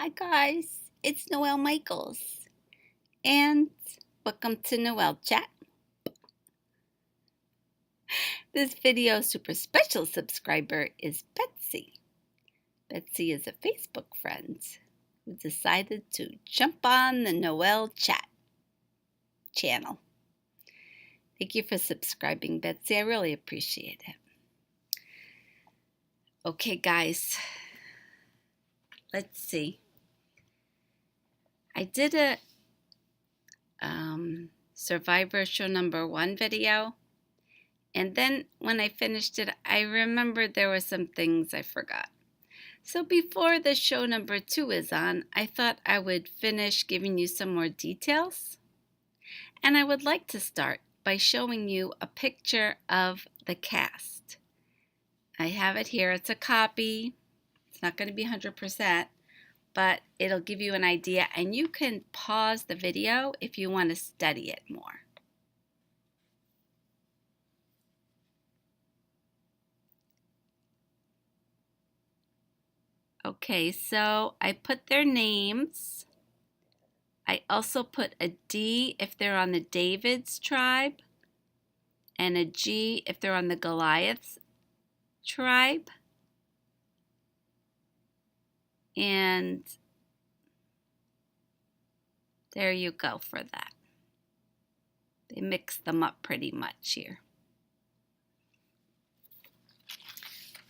Hi guys, it's Noelle Michaels, and welcome to Noelle Chat. This video's super special subscriber is Betsy. Betsy is a Facebook friend who decided to jump on the Noelle Chat channel. Thank you for subscribing, Betsy. I really appreciate it. Okay, guys, let's see. I did a Survivor Show number 1 video, and then when I finished it, I remembered there were some things I forgot. So before the show number 2 is on, I thought I would finish giving you some more details. And I would like to start by showing you a picture of the cast. I have it here. It's a copy. It's not going to be 100%. But it'll give you an idea, and you can pause the video if you want to study it more. Okay, so I put their names. I also put a D if they're on the David's tribe, and a G if they're on the Goliath's tribe. And there you go for that. They mix them up pretty much here.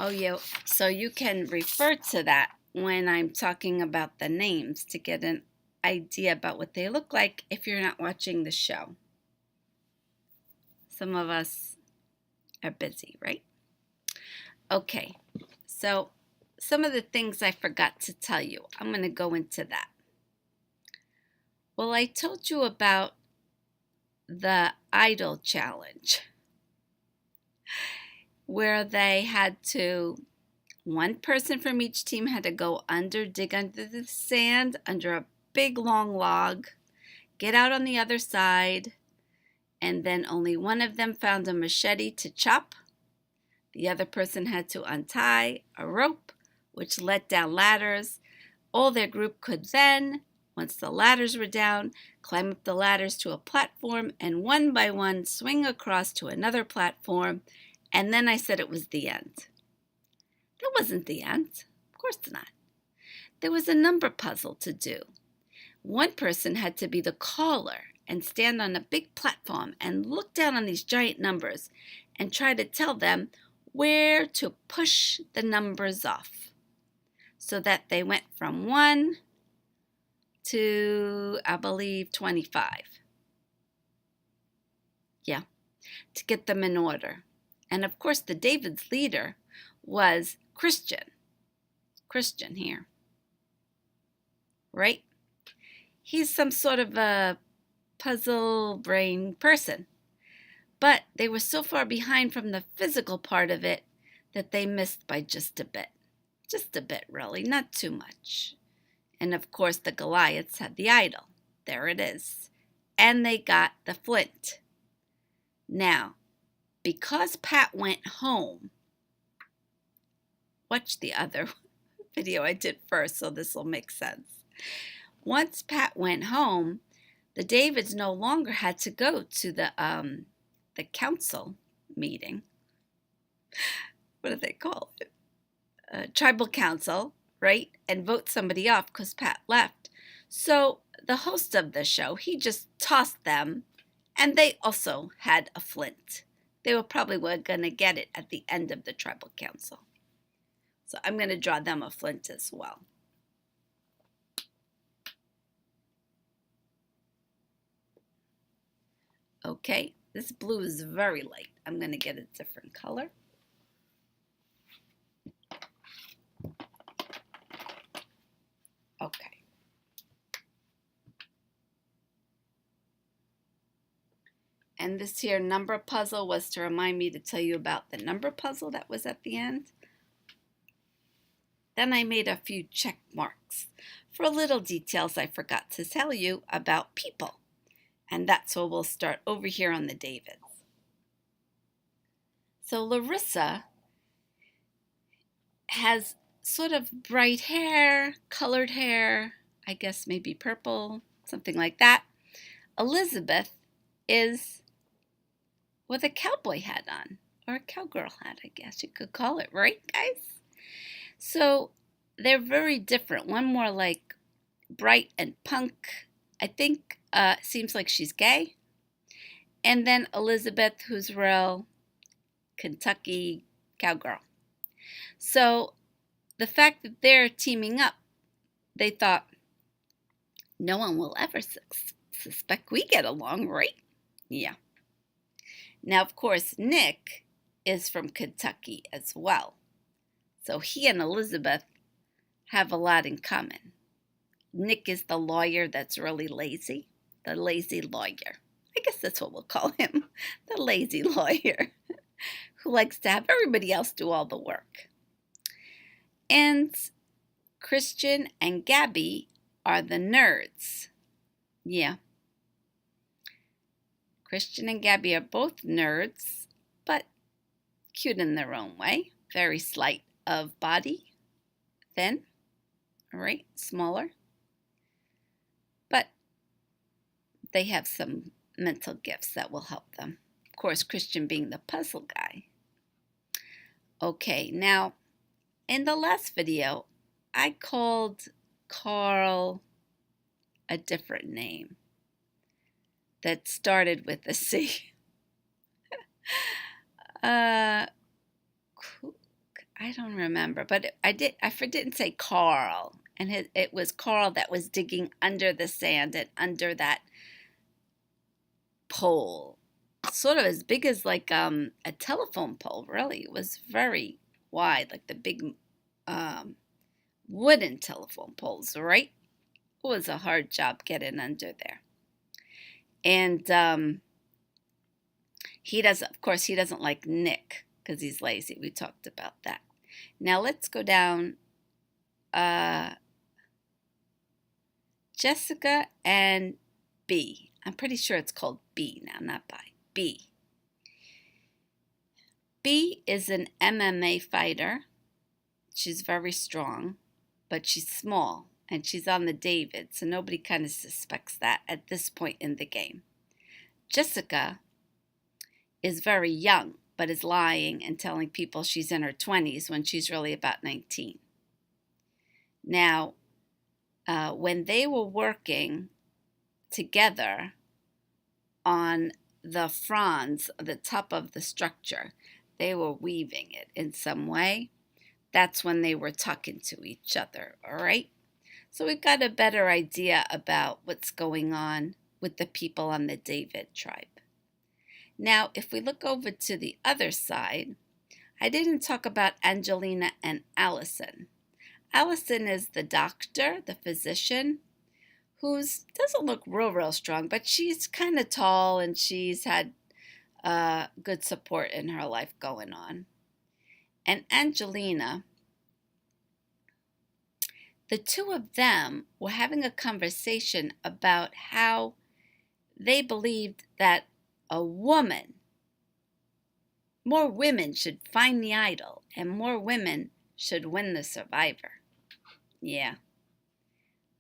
Oh, yeah, so you can refer to that when I'm talking about the names to get an idea about what they look like if you're not watching the show. Some of us are busy, right? Okay, so some of the things I forgot to tell you. I'm going to go into that. Well, I told you about the idol challenge, where they had to, one person from each team had to dig under the sand, under a big long log, get out on the other side, and then only one of them found a machete to chop. The other person had to untie a rope, which let down ladders. All their group could then, once the ladders were down, climb up the ladders to a platform and one by one swing across to another platform. And then I said it was the end. That wasn't the end. Of course not. There was a number puzzle to do. One person had to be the caller and stand on a big platform and look down on these giant numbers and try to tell them where to push the numbers off so that they went from 1 to, I believe, 25. Yeah, to get them in order. And of course, the David's leader was Christian. Christian here. Right? He's some sort of a puzzle brain person. But they were so far behind from the physical part of it that they missed by just a bit. Just a bit, really, not too much. And of course, the Goliaths had the idol. There it is. And they got the flint. Now, because Pat went home, watch the other video I did first, so this will make sense. Once Pat went home, the Davids no longer had to go to the council meeting. What do they call it? Tribal council, right? And vote somebody off because Pat left. So the host of the show, he just tossed them, and they also had a flint. They were probably going to get it at the end of the tribal council. So I'm going to draw them a flint as well. Okay, this blue is very light. I'm going to get a different color. Okay. And this here number puzzle was to remind me to tell you about the number puzzle that was at the end. Then I made a few check marks for little details I forgot to tell you about people. And that's where we'll start over here on the Davids. So Larissa has sort of bright hair, colored hair, I guess maybe purple, something like that. Elizabeth is with a cowboy hat on, or a cowgirl hat, I guess you could call it, right, guys? So they're very different. One more like bright and punk. I think seems like she's gay. And then Elizabeth, who's real Kentucky cowgirl. So the fact that they're teaming up, they thought, no one will ever suspect we get along, right? Yeah. Now, of course, Nick is from Kentucky as well. So he and Elizabeth have a lot in common. Nick is the lawyer that's really lazy, the lazy lawyer. I guess that's what we'll call him, the lazy lawyer, who likes to have everybody else do all the work. And Christian and Gabby are the nerds. Yeah. Christian and Gabby are both nerds, but cute in their own way. Very slight of body, thin, all right, smaller. But they have some mental gifts that will help them. Of course, Christian being the puzzle guy. Okay, now, in the last video, I called Carl a different name that started with a C. I don't remember, but I didn't say Carl, and it was Carl that was digging under the sand and under that pole, sort of as big as like a telephone pole. Really, it was very wide, like the big wooden telephone poles. Right? It was a hard job getting under there, and he doesn't. Of course, he doesn't like Nick because he's lazy. We talked about that. Now let's go down. Jessica and B. I'm pretty sure it's called B now, not by B. B is an MMA fighter. She's very strong, but she's small, and she's on the David, so nobody kind of suspects that at this point in the game. Jessica is very young, but is lying and telling people she's in her 20s when she's really about 19. Now, when they were working together on the fronds, the top of the structure, they were weaving it in some way. That's when they were talking to each other, all right? So we've got a better idea about what's going on with the people on the David tribe. Now, if we look over to the other side, I didn't talk about Angelina and Allison. Allison is the doctor, the physician, who doesn't look real strong, but she's kind of tall and she's had good support in her life going on. And Angelina, the two of them were having a conversation about how they believed that more women should find the idol and more women should win the Survivor. Yeah,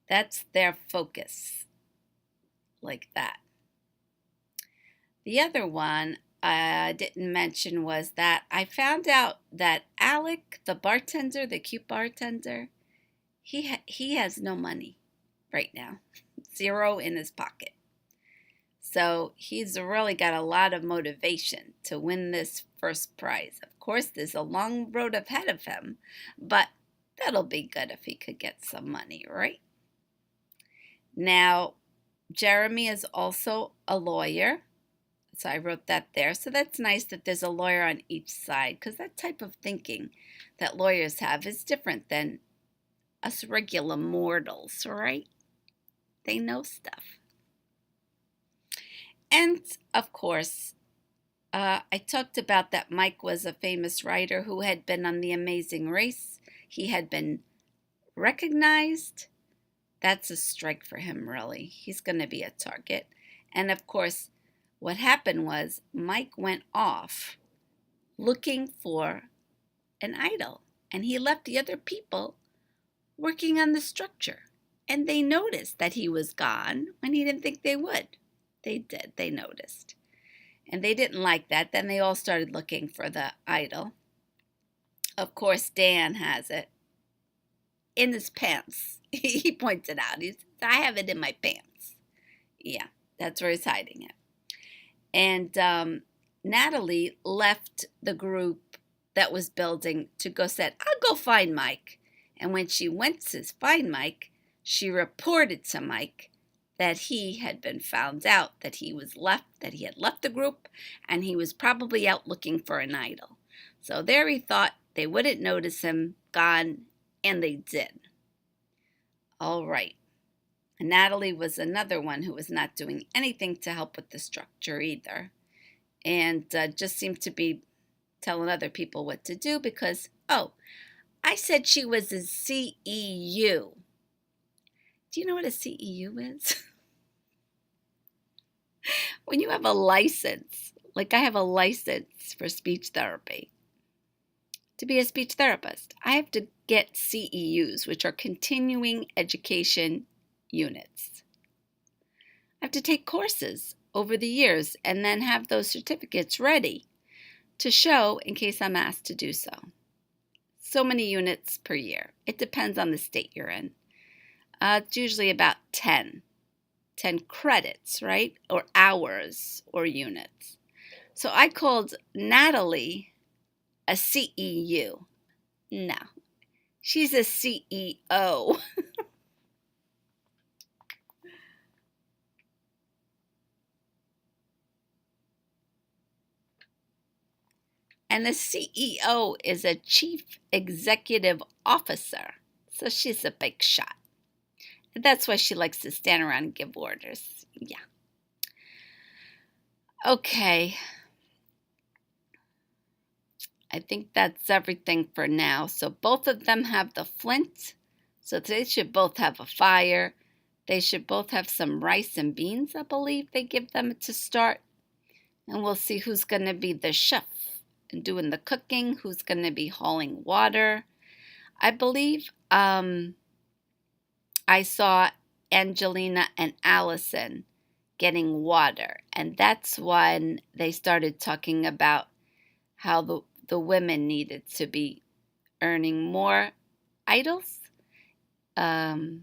that's their focus, like that. The other one I didn't mention was that I found out that Alec, the bartender, the cute bartender, he has no money right now, zero in his pocket. So he's really got a lot of motivation to win this first prize. Of course, there's a long road ahead of him, but that'll be good if he could get some money, right? Now, Jeremy is also a lawyer. So I wrote that there. So that's nice that there's a lawyer on each side, because that type of thinking that lawyers have is different than us regular mortals, right? They know stuff. And, of course, I talked about that Mike was a famous writer who had been on The Amazing Race. He had been recognized. That's a strike for him, really. He's going to be a target. And, of course, what happened was Mike went off looking for an idol. and he left the other people working on the structure. And they noticed that he was gone when he didn't think they would. They did. They noticed. And they didn't like that. Then they all started looking for the idol. Of course, Dan has it in his pants. He pointed out. He says, I have it in my pants. Yeah, that's where he's hiding it. And Natalie left the group that was building to go said, I'll go find Mike. And when she went to find Mike, she reported to Mike that he had been found out, that he had left the group, and he was probably out looking for an idol. So there he thought they wouldn't notice him gone, and they did. All right. Natalie was another one who was not doing anything to help with the structure either, and just seemed to be telling other people what to do because, I said she was a CEU. Do you know what a CEU is? When you have a license, like I have a license for speech therapy, to be a speech therapist, I have to get CEUs, which are continuing education units. I have to take courses over the years and then have those certificates ready to show in case I'm asked to do so. So many units per year. It depends on the state you're in. It's usually about 10 credits, right? Or hours or units. So I called Natalie a CEU. No, she's a CEO. And a CEO is a chief executive officer. So she's a big shot. And that's why she likes to stand around and give orders. Yeah. Okay. I think that's everything for now. So both of them have the flint. So they should both have a fire. They should both have some rice and beans, I believe they give them to start. And we'll see who's going to be the chef and doing the cooking, who's going to be hauling water. I believe I saw Angelina and Allison getting water. And that's when they started talking about how the women needed to be earning more idols. The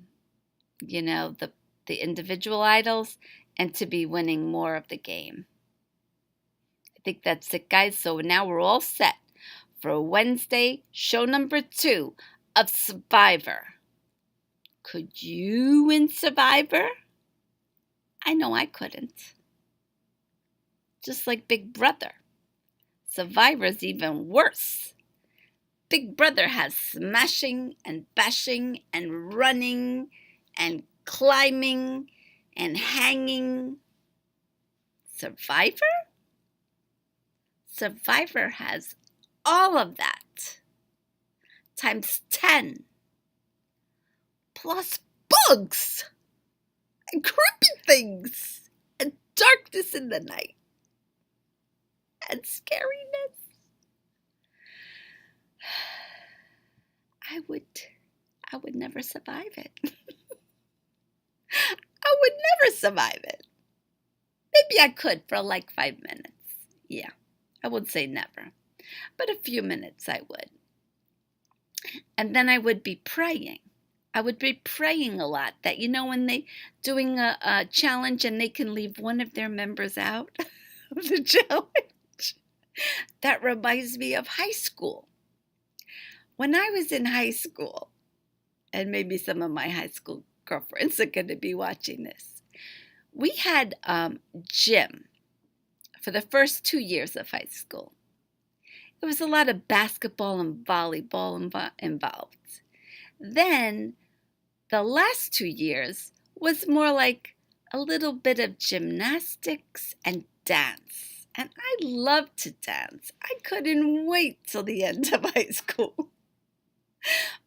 individual idols, and to be winning more of the game. I think that's it, guys. So now we're all set for Wednesday, show number 2 of Survivor. Could you win Survivor? I know I couldn't. Just like Big Brother. Survivor's even worse. Big Brother has smashing and bashing and running and climbing and hanging. Survivor? Survivor has all of that times 10, plus bugs and creepy things and darkness in the night and scariness. I would never survive it. I would never survive it. Maybe I could for like 5 minutes. Yeah, I would say never. But a few minutes I would. And then I would be praying. I would be praying a lot that, when they doing a challenge and they can leave one of their members out of the challenge. That reminds me of high school. When I was in high school, and maybe some of my high school girlfriends are going to be watching this, we had gym for the first 2 years of high school. There was a lot of basketball and volleyball involved. Then the last 2 years was more like a little bit of gymnastics and dance. And I loved to dance. I couldn't wait till the end of high school.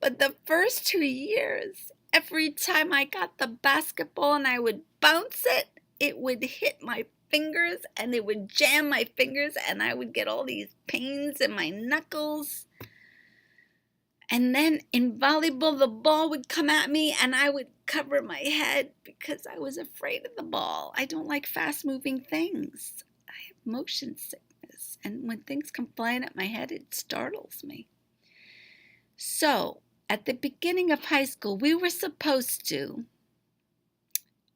But the first 2 years, every time I got the basketball and I would bounce it, it would hit my fingers and it would jam my fingers and I would get all these pains in my knuckles. And then in volleyball, the ball would come at me and I would cover my head because I was afraid of the ball. I don't like fast-moving things. I have motion sickness. And when things come flying at my head, it startles me. So at the beginning of high school, we were supposed to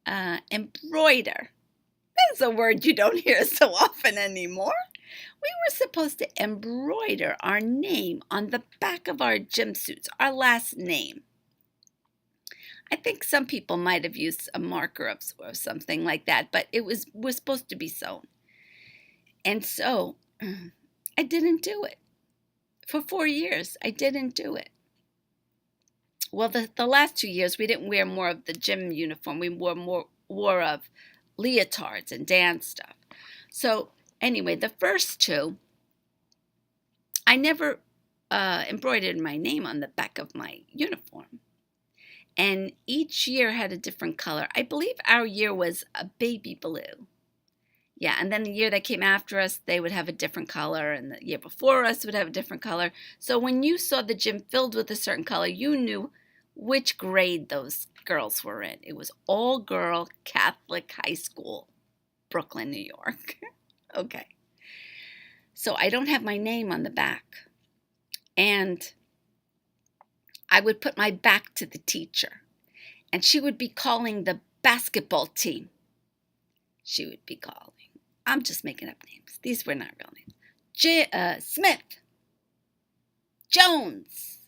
embroider. That's a word you don't hear so often anymore. We were supposed to embroider our name on the back of our gym suits, our last name. I think some people might have used a marker or something like that, but was supposed to be sewn. And so I didn't do it. For 4 years, I didn't do it. Well, the last 2 years, we didn't wear more of the gym uniform. We wore of leotards and dance stuff. So anyway, the first 2, I never embroidered my name on the back of my uniform. And each year had a different color. I believe our year was a baby blue. Yeah, and then the year that came after us, they would have a different color, and the year before us would have a different color. So when you saw the gym filled with a certain color, you knew which grade those girls were in. It was all-girl Catholic high school, Brooklyn, New York. Okay. So I don't have my name on the back. And I would put my back to the teacher, and she would be calling the basketball team. She would be calling. I'm just making up names. These were not real names. Smith. Jones.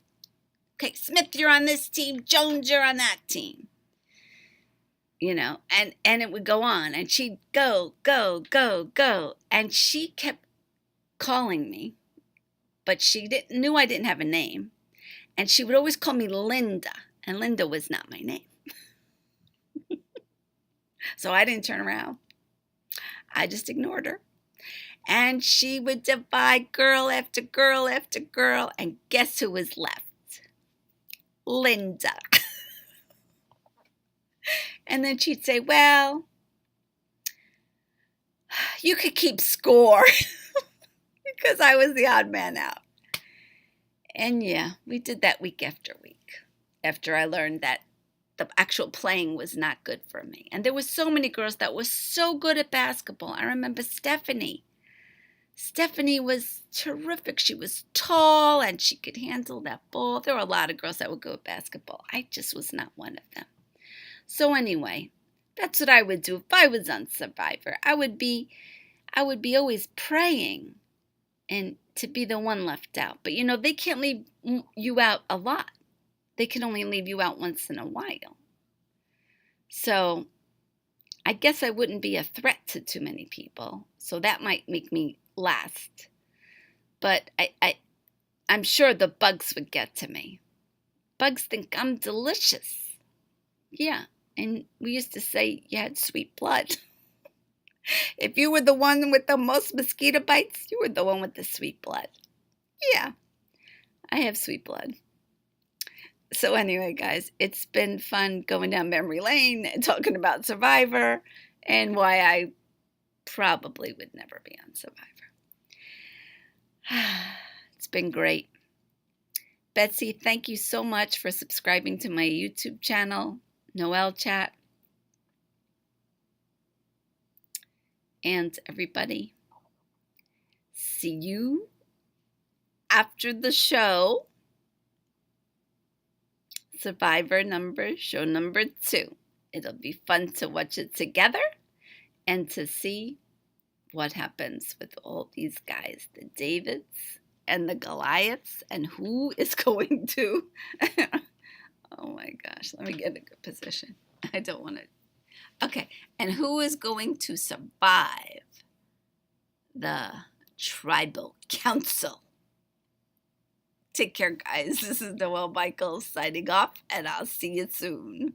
Okay, Smith, you're on this team. Jones, you're on that team. You know, and it would go on. And she'd go. And she kept calling me, but she knew I didn't have a name. And she would always call me Linda. And Linda was not my name. So I didn't turn around. I just ignored her. And she would divide girl after girl after girl. And guess who was left? Linda. And then she'd say, well, you could keep score. Because I was the odd man out. And yeah, we did that week after week. After I learned that the actual playing was not good for me. And there were so many girls that were so good at basketball. I remember Stephanie. Stephanie was terrific. She was tall and she could handle that ball. There were a lot of girls that were good at basketball. I just was not one of them. So anyway, that's what I would do if I was on Survivor. I would be always praying and to be the one left out. But you know, they can't leave you out a lot. They can only leave you out once in a while. So I guess I wouldn't be a threat to too many people. So that might make me last. But I'm sure the bugs would get to me. Bugs think I'm delicious. Yeah, and we used to say you had sweet blood. If you were the one with the most mosquito bites, you were the one with the sweet blood. Yeah, I have sweet blood. So anyway, guys, it's been fun going down memory lane and talking about Survivor and why I probably would never be on Survivor. It's been great. Betsy, thank you so much for subscribing to my YouTube channel, Noelle Chat. And everybody, see you after the show. Survivor show number 2. It'll be fun to watch it together and to see what happens with all these guys, the Davids and the Goliaths, and who is going to, oh my gosh, let me get a good position. I don't want to, okay, and who is going to survive the tribal council. Take care, guys. This is Noelle Michaels signing off, and I'll see you soon.